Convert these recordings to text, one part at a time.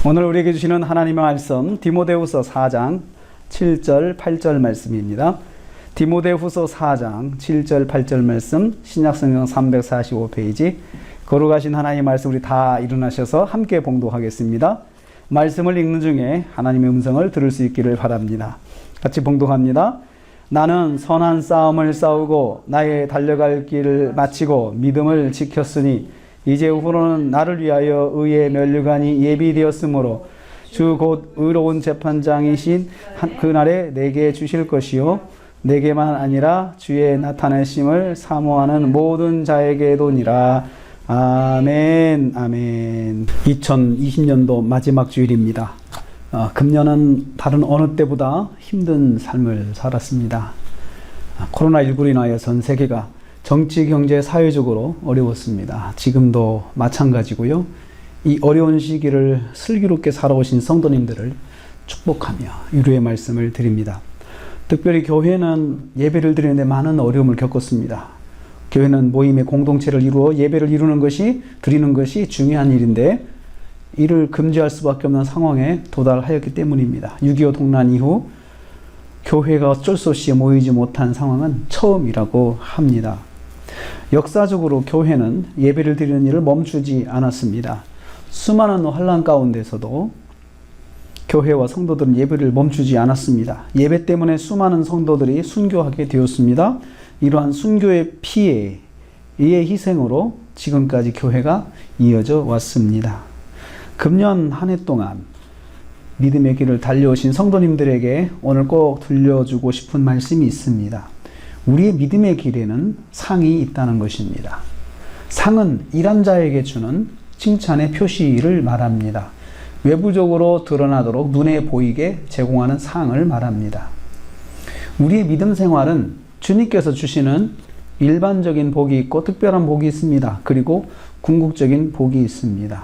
오늘 우리에게 주시는 하나님의 말씀 디모데후서 4장 7절 8절 말씀입니다. 디모데후서 4장 7절 8절 말씀 신약성경 345페이지 거룩하신 하나님의 말씀 우리 다 일어나셔서 함께 봉독하겠습니다. 말씀을 읽는 중에 하나님의 음성을 들을 수 있기를 바랍니다. 같이 봉독합니다. 나는 선한 싸움을 싸우고 나의 달려갈 길을 마치고 믿음을 지켰으니 이제 후로는 나를 위하여 의의 면류관이 예비되었으므로 주 곧 의로운 재판장이신 그날에 내게 주실 것이요 내게만 아니라 주의 나타내심을 사모하는 모든 자에게도니라. 아멘. 아멘. 2020년도 마지막 주일입니다. 금년은 다른 어느 때보다 힘든 삶을 살았습니다. 코로나19로 인하여 전 세계가 정치, 경제, 사회적으로 어려웠습니다. 지금도 마찬가지고요. 이 어려운 시기를 슬기롭게 살아오신 성도님들을 축복하며 위로의 말씀을 드립니다. 특별히 교회는 예배를 드리는데 많은 어려움을 겪었습니다. 교회는 모임의 공동체를 이루어 예배를 드리는 것이 중요한 일인데 이를 금지할 수밖에 없는 상황에 도달하였기 때문입니다. 6.25 동란 이후 교회가 어쩔 수 없이 모이지 못한 상황은 처음이라고 합니다. 역사적으로 교회는 예배를 드리는 일을 멈추지 않았습니다. 수많은 환난 가운데서도 교회와 성도들은 예배를 멈추지 않았습니다. 예배 때문에 수많은 성도들이 순교하게 되었습니다. 이러한 순교의 피해, 이의 희생으로 지금까지 교회가 이어져 왔습니다. 금년 한 해 동안 믿음의 길을 달려오신 성도님들에게 오늘 꼭 들려주고 싶은 말씀이 있습니다. 우리의 믿음의 길에는 상이 있다는 것입니다. 상은 일한 자에게 주는 칭찬의 표시를 말합니다. 외부적으로 드러나도록 눈에 보이게 제공하는 상을 말합니다. 우리의 믿음 생활은 주님께서 주시는 일반적인 복이 있고 특별한 복이 있습니다. 그리고 궁극적인 복이 있습니다.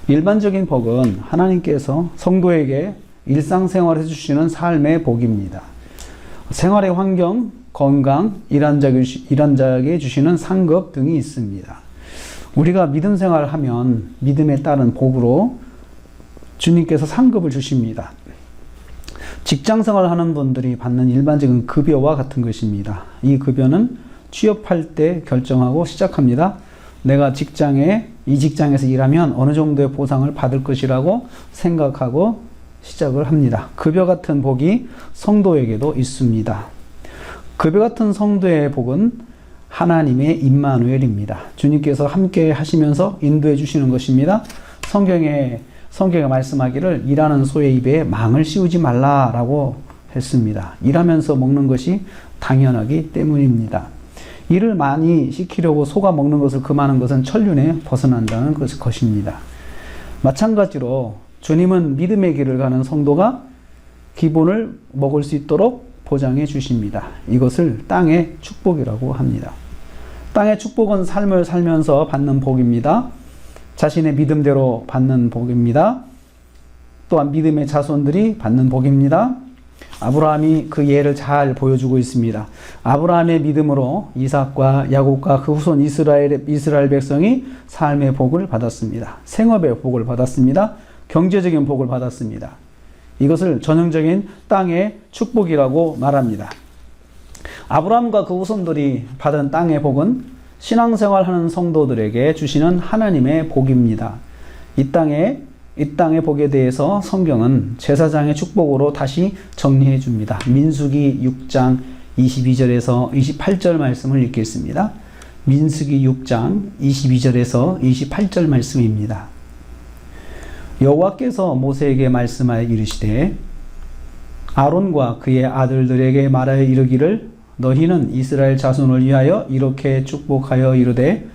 일반적인 복은 하나님께서 성도에게 일상생활을 해주시는 삶의 복입니다. 생활의 환경, 건강, 일한 자에게 주시는 상급 등이 있습니다. 우리가 믿음 생활을 하면 믿음에 따른 복으로 주님께서 상급을 주십니다. 직장 생활을 하는 분들이 받는 일반적인 급여와 같은 것입니다. 이 급여는 취업할 때 결정하고 시작합니다. 내가 이 직장에서 일하면 어느 정도의 보상을 받을 것이라고 생각하고 시작을 합니다. 급여 같은 복이 성도에게도 있습니다. 급여 같은 성도의 복은 하나님의 임마누엘입니다. 주님께서 함께 하시면서 인도해 주시는 것입니다. 성경에 말씀하기를 일하는 소의 입에 망을 씌우지 말라라고 했습니다. 일하면서 먹는 것이 당연하기 때문입니다. 일을 많이 시키려고 소가 먹는 것을 금하는 것은 천륜에 벗어난다는 것입니다. 마찬가지로 주님은 믿음의 길을 가는 성도가 기본을 먹을 수 있도록 보장해 주십니다. 이것을 땅의 축복이라고 합니다. 땅의 축복은 삶을 살면서 받는 복입니다. 자신의 믿음대로 받는 복입니다. 또한 믿음의 자손들이 받는 복입니다. 아브라함이 그 예를 잘 보여주고 있습니다. 아브라함의 믿음으로 이삭과 야곱과 그 후손 이스라엘 백성이 삶의 복을 받았습니다. 생업의 복을 받았습니다. 경제적인 복을 받았습니다. 이것을 전형적인 땅의 축복이라고 말합니다. 아브라함과 그 후손들이 받은 땅의 복은 신앙생활하는 성도들에게 주시는 하나님의 복입니다. 이 땅의 복에 대해서 성경은 제사장의 축복으로 다시 정리해 줍니다. 민수기 6장 22절에서 28절 말씀을 읽겠습니다. 민수기 6장 22절에서 28절 말씀입니다. 여호와께서 모세에게 말씀하여 이르시되 아론과 그의 아들들에게 말하여 이르기를 너희는 이스라엘 자손을 위하여 이렇게 축복하여 이르되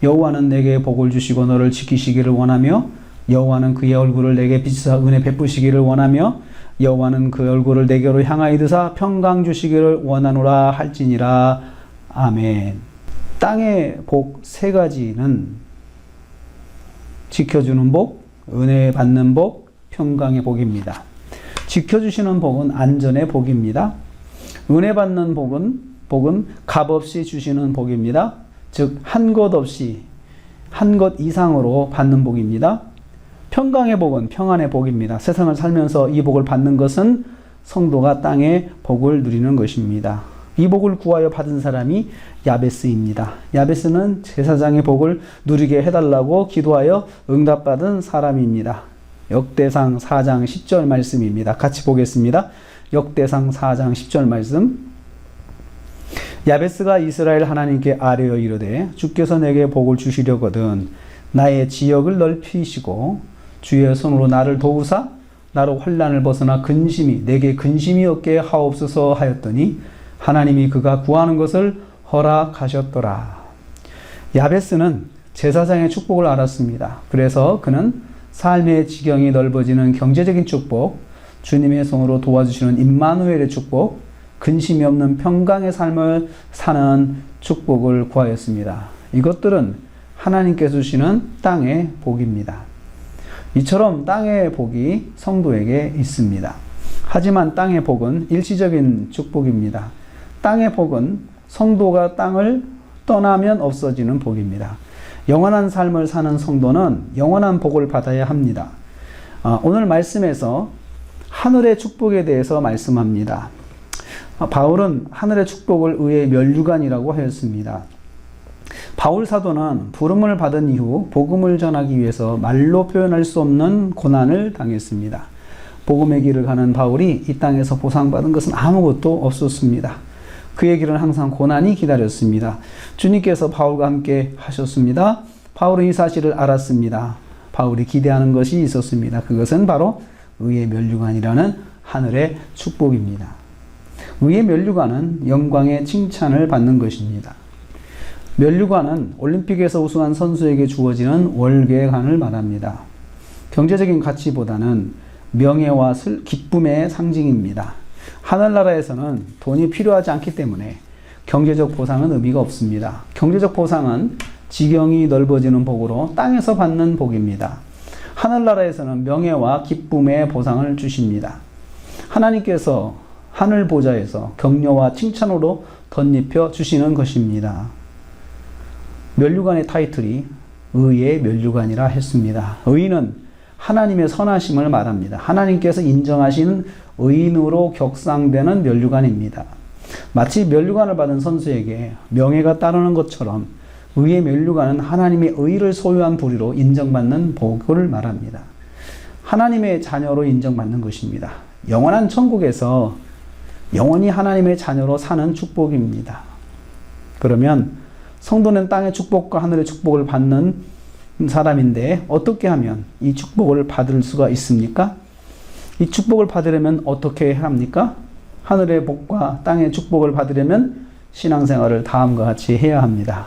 여호와는 내게 복을 주시고 너를 지키시기를 원하며 여호와는 그의 얼굴을 내게 비추사 은혜 베푸시기를 원하며 여호와는 그 얼굴을 내게로 향하여 드사 평강 주시기를 원하노라 할지니라. 아멘. 땅의 복 세 가지는 지켜주는 복, 은혜 받는 복, 평강의 복입니다. 지켜주시는 복은 안전의 복입니다. 은혜 받는 복은 값없이 주시는 복입니다. 즉 한 것 이상으로 받는 복입니다. 평강의 복은 평안의 복입니다. 세상을 살면서 이 복을 받는 것은 성도가 땅의 복을 누리는 것입니다. 이 복을 구하여 받은 사람이 야베스입니다. 야베스는 제사장의 복을 누리게 해달라고 기도하여 응답받은 사람입니다. 역대상 4장 10절 말씀입니다. 같이 보겠습니다. 역대상 4장 10절 말씀. 야베스가 이스라엘 하나님께 아뢰어 이르되 주께서 내게 복을 주시려거든 나의 지역을 넓히시고 주의 손으로 나를 도우사 나로 환난을 벗어나 내게 근심이 없게 하옵소서 하였더니 하나님이 그가 구하는 것을 허락하셨더라. 야베스는 제사장의 축복을 알았습니다. 그래서 그는 삶의 지경이 넓어지는 경제적인 축복, 주님의 손으로 도와주시는 임마누엘의 축복, 근심이 없는 평강의 삶을 사는 축복을 구하였습니다. 이것들은 하나님께서 주시는 땅의 복입니다. 이처럼 땅의 복이 성도에게 있습니다. 하지만 땅의 복은 일시적인 축복입니다. 땅의 복은 성도가 땅을 떠나면 없어지는 복입니다. 영원한 삶을 사는 성도는 영원한 복을 받아야 합니다. 오늘 말씀에서 하늘의 축복에 대해서 말씀합니다. 바울은 하늘의 축복을 의의 면류관이라고 하였습니다. 바울 사도는 부름을 받은 이후 복음을 전하기 위해서 말로 표현할 수 없는 고난을 당했습니다. 복음의 길을 가는 바울이 이 땅에서 보상받은 것은 아무것도 없었습니다. 그의 길은 항상 고난이 기다렸습니다. 주님께서 바울과 함께 하셨습니다. 바울은 이 사실을 알았습니다. 바울이 기대하는 것이 있었습니다. 그것은 바로 의의 면류관이라는 하늘의 축복입니다. 의의 면류관은 영광의 칭찬을 받는 것입니다. 면류관은 올림픽에서 우승한 선수에게 주어지는 월계관을 말합니다. 경제적인 가치보다는 명예와 기쁨의 상징입니다. 하늘나라에서는 돈이 필요하지 않기 때문에 경제적 보상은 의미가 없습니다. 경제적 보상은 지경이 넓어지는 복으로 땅에서 받는 복입니다. 하늘나라에서는 명예와 기쁨의 보상을 주십니다. 하나님께서 하늘 보좌에서 격려와 칭찬으로 덧입혀 주시는 것입니다. 면류관의 타이틀이 의의 면류관이라 했습니다. 의는 하나님의 선하심을 말합니다. 하나님께서 인정하시는 의인으로 격상되는 면류관입니다. 마치 면류관을 받은 선수에게 명예가 따르는 것처럼 의의 면류관은 하나님의 의를 소유한 부류로 인정받는 복을 말합니다. 하나님의 자녀로 인정받는 것입니다. 영원한 천국에서 영원히 하나님의 자녀로 사는 축복입니다. 그러면 성도는 땅의 축복과 하늘의 축복을 받는 사람인데 어떻게 하면 이 축복을 받을 수가 있습니까? 이 축복을 받으려면 어떻게 합니까? 하늘의 복과 땅의 축복을 받으려면 신앙생활을 다음과 같이 해야 합니다.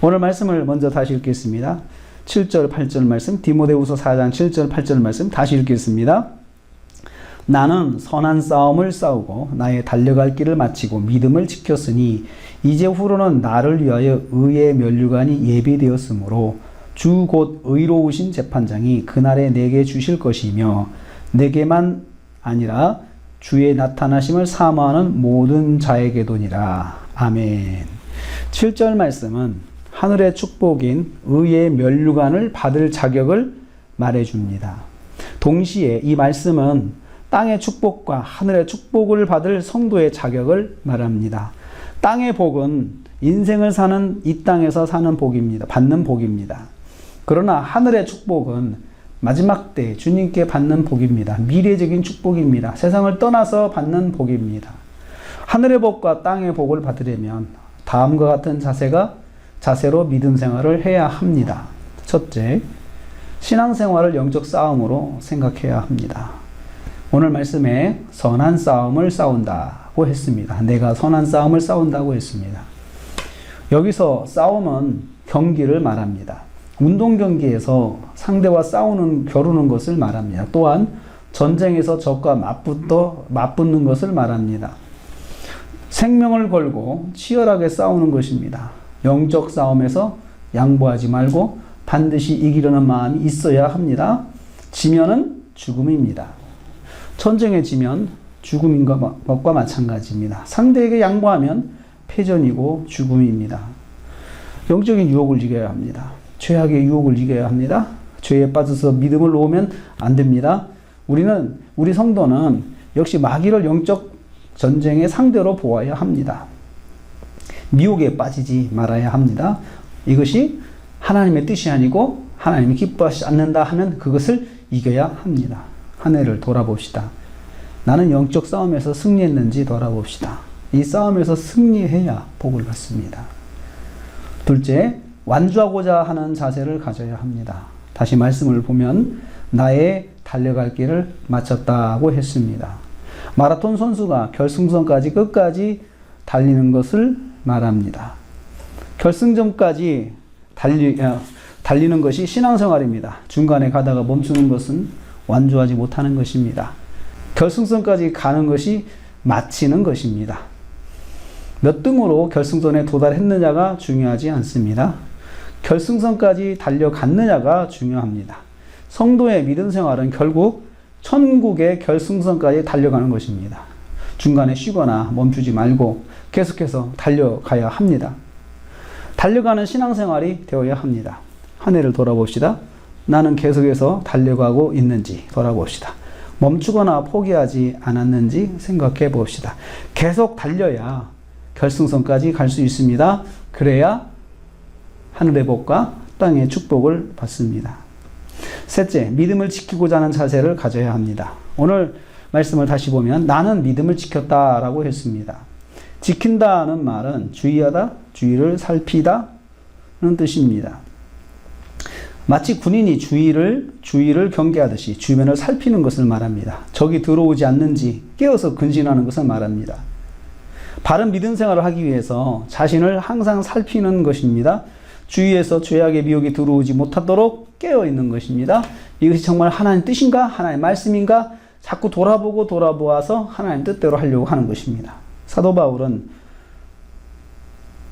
오늘 말씀을 먼저 다시 읽겠습니다. 7절 8절 말씀, 디모데후서 4장 7절 8절 말씀 다시 읽겠습니다. 나는 선한 싸움을 싸우고 나의 달려갈 길을 마치고 믿음을 지켰으니 이제 후로는 나를 위하여 의의 면류관이 예비되었으므로 주 곧 의로우신 재판장이 그날에 내게 주실 것이며 내게만 아니라 주의 나타나심을 사모하는 모든 자에게도니라. 아멘. 7절 말씀은 하늘의 축복인 의의 면류관을 받을 자격을 말해줍니다. 동시에 이 말씀은 땅의 축복과 하늘의 축복을 받을 성도의 자격을 말합니다. 땅의 복은 인생을 사는 이 땅에서 사는 복입니다. 받는 복입니다. 그러나 하늘의 축복은 마지막 때 주님께 받는 복입니다. 미래적인 축복입니다. 세상을 떠나서 받는 복입니다. 하늘의 복과 땅의 복을 받으려면 다음과 같은 자세로 믿음 생활을 해야 합니다. 첫째, 신앙생활을 영적 싸움으로 생각해야 합니다. 오늘 말씀에 선한 싸움을 싸운다고 했습니다. 내가 선한 싸움을 싸운다고 했습니다. 여기서 싸움은 경기를 말합니다. 운동 경기에서 상대와 겨루는 것을 말합니다. 또한 전쟁에서 적과 맞붙는 것을 말합니다. 생명을 걸고 치열하게 싸우는 것입니다. 영적 싸움에서 양보하지 말고 반드시 이기려는 마음이 있어야 합니다. 지면은 죽음입니다. 전쟁에 지면 죽음인 것과 마찬가지입니다. 상대에게 양보하면 패전이고 죽음입니다. 영적인 유혹을 이겨야 합니다. 죄악의 유혹을 이겨야 합니다. 죄에 빠져서 믿음을 놓으면 안 됩니다. 우리 성도는 역시 마귀를 영적 전쟁의 상대로 보아야 합니다. 미혹에 빠지지 말아야 합니다. 이것이 하나님의 뜻이 아니고 하나님이 기뻐하지 않는다 하면 그것을 이겨야 합니다. 한 해를 돌아봅시다. 나는 영적 싸움에서 승리했는지 돌아봅시다. 이 싸움에서 승리해야 복을 받습니다. 둘째, 완주하고자 하는 자세를 가져야 합니다. 다시 말씀을 보면 나의 달려갈 길을 마쳤다고 했습니다. 마라톤 선수가 결승선까지 끝까지 달리는 것을 말합니다. 결승점까지 달리는 것이 신앙생활입니다. 중간에 가다가 멈추는 것은 완주하지 못하는 것입니다. 결승선까지 가는 것이 마치는 것입니다. 몇 등으로 결승선에 도달했느냐가 중요하지 않습니다. 결승선까지 달려갔느냐가 중요합니다. 성도의 믿음 생활은 결국 천국의 결승선까지 달려가는 것입니다. 중간에 쉬거나 멈추지 말고 계속해서 달려가야 합니다. 달려가는 신앙생활이 되어야 합니다. 한 해를 돌아봅시다. 나는 계속해서 달려가고 있는지 돌아봅시다. 멈추거나 포기하지 않았는지 생각해 봅시다. 계속 달려야 결승선까지 갈 수 있습니다. 그래야 하늘의 복과 땅의 축복을 받습니다. 셋째, 믿음을 지키고자 하는 자세를 가져야 합니다. 오늘 말씀을 다시 보면 나는 믿음을 지켰다라고 했습니다. 지킨다는 말은 주의하다, 주의를 살피다는 뜻입니다. 마치 군인이 주위를 경계하듯이 주변을 살피는 것을 말합니다. 적이 들어오지 않는지 깨어서 근신하는 것을 말합니다. 바른 믿음 생활을 하기 위해서 자신을 항상 살피는 것입니다. 주위에서 죄악의 미혹이 들어오지 못하도록 깨어있는 것입니다. 이것이 정말 하나님 뜻인가? 하나님 말씀인가? 자꾸 돌아보아서 하나님 뜻대로 하려고 하는 것입니다. 사도 바울은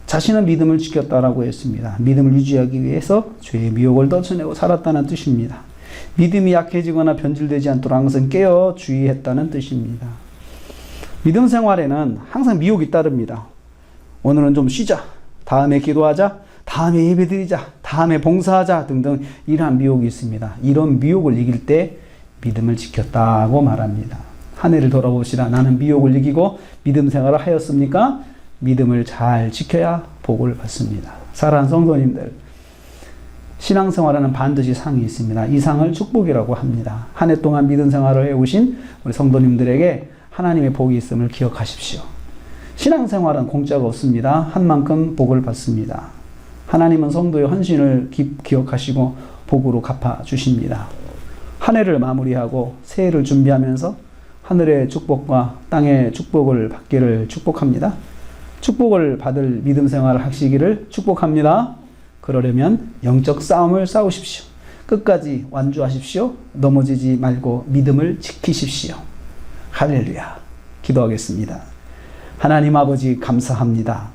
자신은 믿음을 지켰다라고 했습니다. 믿음을 유지하기 위해서 죄의 미혹을 떨쳐내고 살았다는 뜻입니다. 믿음이 약해지거나 변질되지 않도록 항상 깨어 주의했다는 뜻입니다. 믿음 생활에는 항상 미혹이 따릅니다. 오늘은 좀 쉬자. 다음에 기도하자. 다음에 예배드리자. 다음에 봉사하자. 등등 이러한 미혹이 있습니다. 이런 미혹을 이길 때 믿음을 지켰다고 말합니다. 한 해를 돌아봅시다. 나는 미혹을 이기고 믿음 생활을 하였습니까? 믿음을 잘 지켜야 복을 받습니다. 사랑하는 성도님들, 신앙생활에는 반드시 상이 있습니다. 이 상을 축복이라고 합니다. 한 해 동안 믿음 생활을 해오신 우리 성도님들에게 하나님의 복이 있음을 기억하십시오. 신앙생활은 공짜가 없습니다. 한 만큼 복을 받습니다. 하나님은 성도의 헌신을 기억하시고 복으로 갚아주십니다. 한 해를 마무리하고 새해를 준비하면서 하늘의 축복과 땅의 축복을 받기를 축복합니다. 축복을 받을 믿음 생활을 하시기를 축복합니다. 그러려면 영적 싸움을 싸우십시오. 끝까지 완주하십시오. 넘어지지 말고 믿음을 지키십시오. 할렐루야. 기도하겠습니다. 하나님 아버지 감사합니다.